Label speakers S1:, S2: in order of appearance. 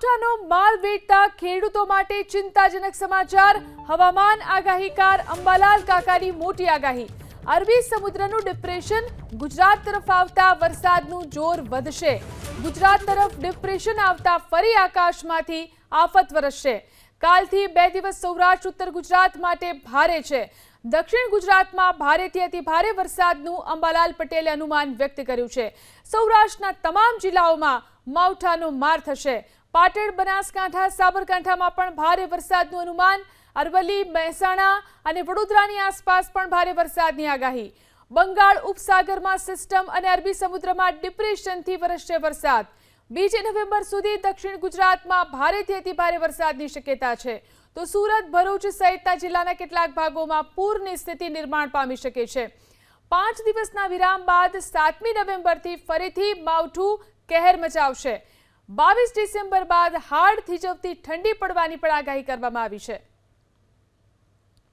S1: માવઠાનો માલ વેઠતા ખેડૂતો માટે ચિંતાજનક સમાચાર। હવામાન આગાહીકાર અંબાલાલ કાકાની મોટી આગાહી। અરબી સમુદ્રનું ડિપ્રેશન ગુજરાત તરફ આવતા વરસાદનું જોર વધશે। ગુજરાત તરફ ડિપ્રેશન આવતા ફરી આકાશમાંથી આફત વરસશે। કાલથી 2 દિવસ સૌરાષ્ટ્ર ઉત્તર ગુજરાત માટે ભારે છે। દક્ષિણ ગુજરાતમાં ભારેથી અતિ ભારે વરસાદનું અંબાલાલ પટેલે અનુમાન વ્યક્ત કર્યું છે। સૌરાષ્ટ્રના તમામ જિલ્લાઓમાં માવઠાનો માર થશે। પાટણ, બનાસકાંઠા, સાબરકાંઠામાં પણ ભારે વરસાદનું અનુમાન। અરવલ્લી, મહેસાણા અને વડોદરાની આસપાસ પણ ભારે વરસાદની આગાહી। બંગાળ ઉપસાગરમાં સિસ્ટમ અને અરબી સમુદ્રમાં ડિપ્રેશનથી વરસશે વરસાદ। 2 નવેમ્બર સુધી દક્ષિણ ગુજરાતમાં ભારેથી અતિ ભારે વરસાદની શક્યતા છે। તો સુરત, ભરૂચ સહિતના જિલ્લાના કેટલાક ભાગોમાં પૂરની સ્થિતિ નિર્માણ પામી શકે છે। 5 દિવસના વિરામ બાદ 7મી નવેમ્બરથી ફરીથી માવઠું કહેર મચાવશે। 22 ડિસેમ્બર બાદ હાડ થીજવતી ઠંડી પડવાની પણ આગાહી કરવામાં આવી છે।